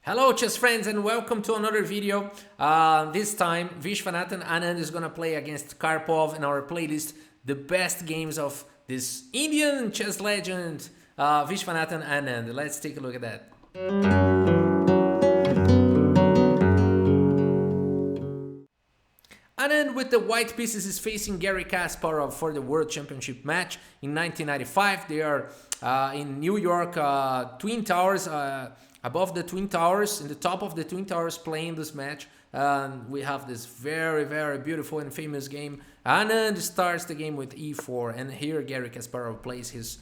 Hello chess friends and welcome to another video. This time Viswanathan Anand is gonna play against Karpov in our playlist, the best games of this Indian chess legend, Viswanathan Anand. Let's take a look at that. Anand with the white pieces is facing Garry Kasparov for the World Championship match in 1995. They are in New York, Twin Towers, above the Twin Towers, in the top of the Twin Towers playing this match. We have this very, very beautiful and famous game. Anand starts the game with e4, and here Garry Kasparov plays his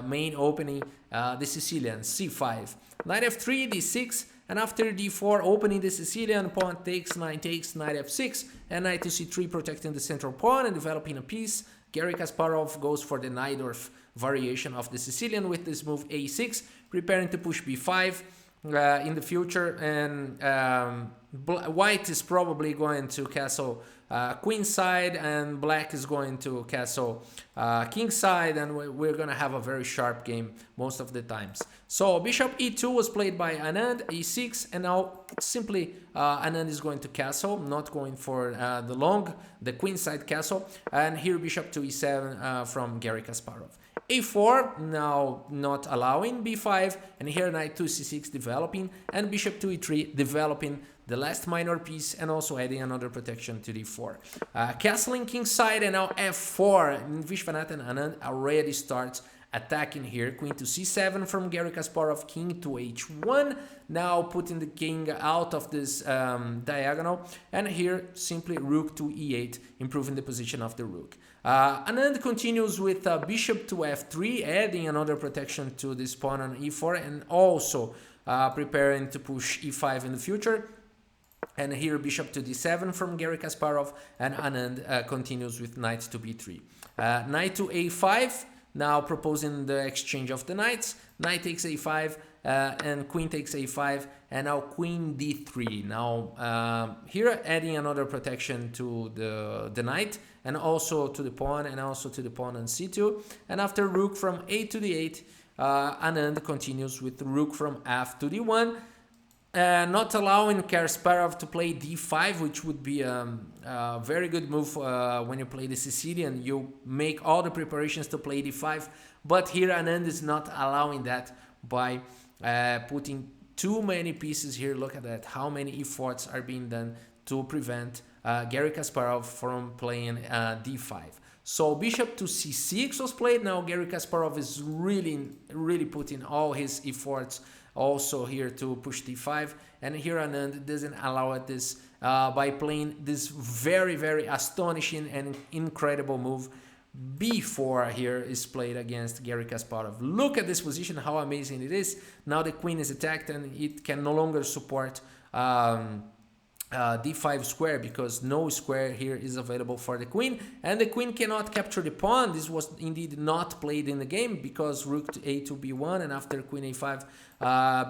main opening, the Sicilian, c5. Knight f3, d6, and after d4, opening the Sicilian, pawn takes, knight f6, and knight to c3, protecting the central pawn and developing a piece. Garry Kasparov goes for the Najdorf variation of the Sicilian with this move a6, preparing to push b5 in the future, and white is probably going to castle queen side, and black is going to castle king side, and we're going to have a very sharp game most of the times. So bishop e2 was played by Anand, e6, and now simply Anand is going to castle, not going for the queen side castle, and here bishop to e7 from Garry Kasparov. a4 now not allowing, b5, and here knight to c6 developing, and bishop to e3 developing the last minor piece and also adding another protection to d4. Castling king side, and now f4. Viswanathan Anand already starts attacking here. Queen to c7 from Garry Kasparov, king to h1, now putting the king out of this diagonal, and here simply rook to e8, improving the position of the rook. Anand continues with bishop to f3, adding another protection to this pawn on e4, and also preparing to push e5 in the future. And here bishop to d7 from Garry Kasparov, and Anand continues with knight to b3. Knight to a5, now proposing the exchange of the knights. Knight takes a5, and queen takes a5, and now queen d3. Now here adding another protection to the knight, and also to the pawn, and also to the pawn on c2. And after rook from a to d8, Anand continues with rook from f to d1. Not allowing Kasparov to play d5, which would be a very good move when you play the Sicilian. You make all the preparations to play d5, but here Anand is not allowing that by putting too many pieces here. Look at that, how many efforts are being done to prevent Garry Kasparov from playing d5. So bishop to c6 was played. Now Garry Kasparov is really putting all his efforts also here to push d5, and here Anand doesn't allow this by playing this very astonishing and incredible move. b4 here is played against Garry Kasparov. Look at this position, how amazing it is. Now the queen is attacked, and it can no longer support d5 square, because no square here is available for the queen, and the queen cannot capture the pawn. This was indeed not played in the game, because rook to a to b1, and after queen a5,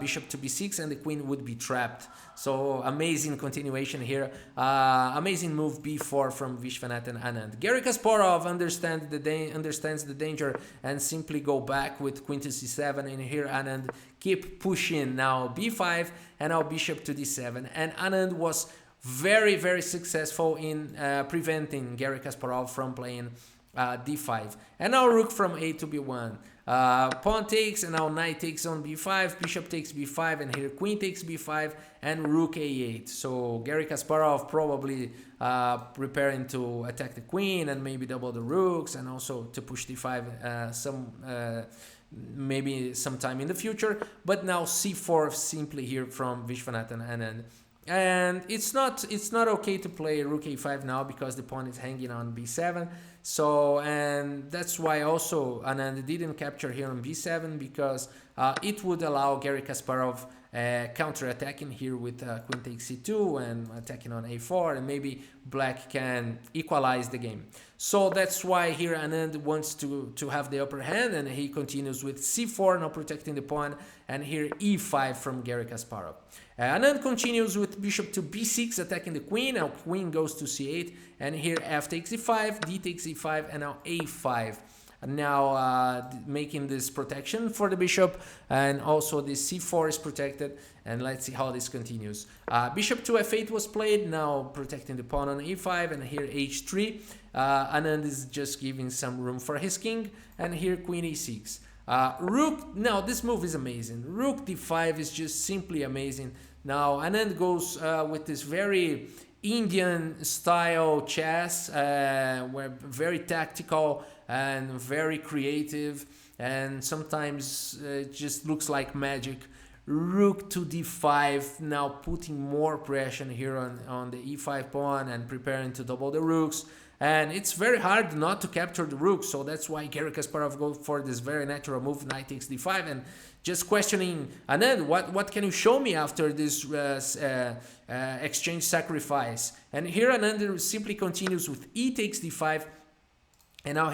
bishop to b6, and the queen would be trapped. So amazing continuation here, amazing move b4 from Viswanathan Anand. Garry Kasparov understands the danger and simply go back with queen to c7, and here Anand keep pushing. Now b5, and now bishop to d7, and Anand was very successful in preventing Garry Kasparov from playing d5. And now rook from a to b1, pawn takes, and now knight takes on b5, bishop takes b5, and here queen takes b5, and rook a8. So Garry Kasparov probably preparing to attack the queen and maybe double the rooks, and also to push d5 maybe sometime in the future. But now c4 simply here from Viswanathan Anand. And it's not okay to play rook a5 now, because the pawn is hanging on b7. So, and that's why also Anand didn't capture here on b7, because it would allow Garry Kasparov counter-attacking here with queen takes c2 and attacking on a4, and maybe black can equalize the game. So that's why here Anand wants to have the upper hand, and he continues with c4, now protecting the pawn, and here e5 from Garry Kasparov. Anand continues with bishop to b6, attacking the queen. Now queen goes to c8, and here f takes e5, d takes e5, and now a5. now making this protection for the bishop, and also the c4 is protected. And let's see how this continues. Bishop to f8 was played, now protecting the pawn on e5, and here h3. Anand is just giving some room for his king, and here queen e6. Rook, now this move is amazing. Rook d5 is just simply amazing. Now Anand goes with this very Indian style chess, where very tactical and very creative, and sometimes it just looks like magic. Rook to d5, now putting more pressure here on the e5 pawn and preparing to double the rooks. And it's very hard not to capture the rook, so that's why Garry Kasparov goes for this very natural move, knight takes d5, and just questioning Anand, what can you show me after this exchange sacrifice? And here Anand simply continues with e takes d5. And now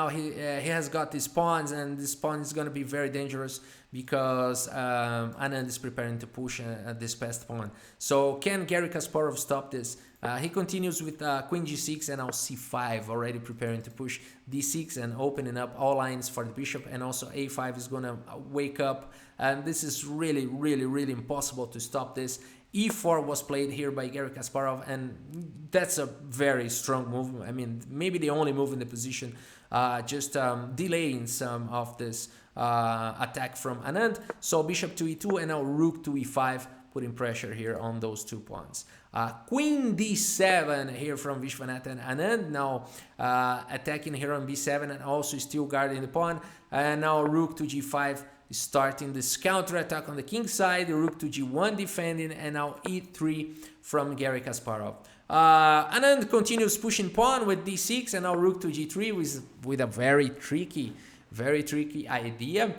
he has got these pawns, and this pawn is going to be very dangerous because Anand is preparing to push this passed pawn. So can Garry Kasparov stop this? He continues with queen g6 and now c5, already preparing to push d6 and opening up all lines for the bishop, and also a5 is going to wake up, and this is really, really, really impossible to stop this. e4 was played here by Garry Kasparov, and that's a very strong move. I mean, maybe the only move in the position, just delaying some of this attack from Anand. So bishop to e2 and now rook to e5, putting pressure here on those two pawns. Queen d7 here from Viswanathan Anand, now attacking here on b7 and also still guarding the pawn. And now rook to g5, starting this counter attack on the king side, rook to g1 defending, and now e3 from Garry Kasparov. Anand continues pushing pawn with d6 and now rook to g3 with a very tricky idea.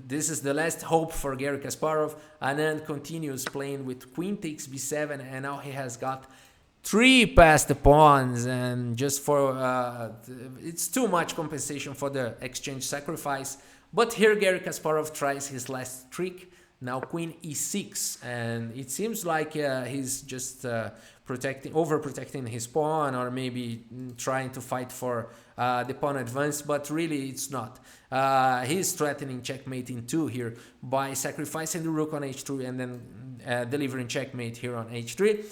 This is the last hope for Garry Kasparov. Anand continues playing with queen takes b7, and now he has got 3 passed pawns, and just for it's too much compensation for the exchange sacrifice. But here Garry Kasparov tries his last trick. Now queen e6, and it seems like he's just overprotecting his pawn, or maybe trying to fight for the pawn advance, but really it's not. He's threatening checkmate in 2 here by sacrificing the rook on h2 and then delivering checkmate here on h3.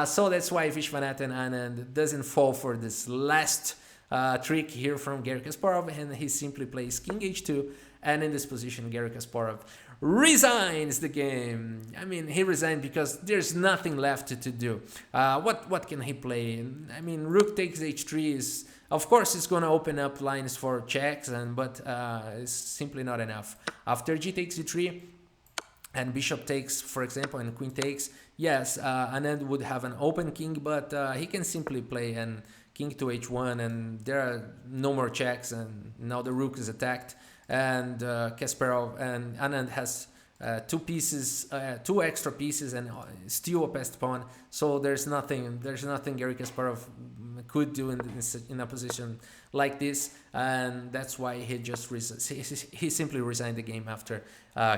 So that's why Viswanathan Anand doesn't fall for this last trick here from Garry Kasparov, and he simply plays king h2, and in this position Garry Kasparov resigns the game. I mean, he resigned because there's nothing left to do. What can he play? I mean, rook takes h3 is, of course, it's going to open up lines for checks, but it's simply not enough. After g takes e3 and bishop takes, for example, and queen takes, yes, Anand would have an open king, but he can simply play and king to h1, and there are no more checks, and now the rook is attacked, and Kasparov and Anand has 2 extra pieces, and still a passed pawn. So there's nothing Garry Kasparov could do in a position like this, and that's why he simply resigned the game after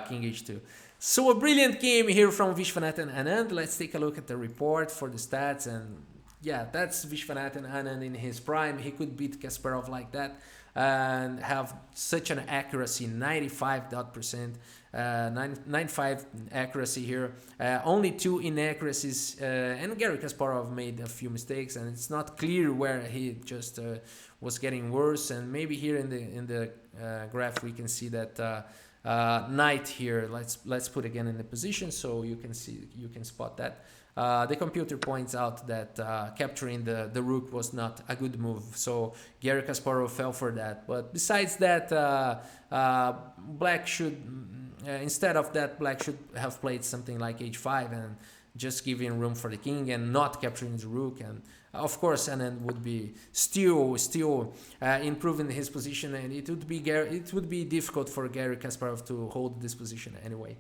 king h2. So a brilliant game here from Viswanathan Anand. Let's take a look at the report for the stats, and yeah, that's Viswanathan Anand in his prime. He could beat Kasparov like that and have such an accuracy, 95%, 95 accuracy here. Only 2 inaccuracies, and Garry Kasparov made a few mistakes, and it's not clear where he just was getting worse. And maybe here in the graph we can see that knight here. Let's put again in the position so you can spot that. The computer points out that capturing the rook was not a good move, so Garry Kasparov fell for that. But besides that, black should, instead of that, black should have played something like h5 and just giving room for the king and not capturing the rook. And of course, Anand would be still improving his position, and it would be difficult for Garry Kasparov to hold this position anyway.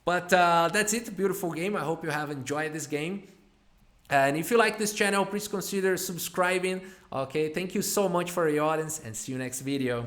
But that's it. Beautiful game. I hope you have enjoyed this game. And if you like this channel, please consider subscribing. Okay, thank you so much for your audience, and see you next video.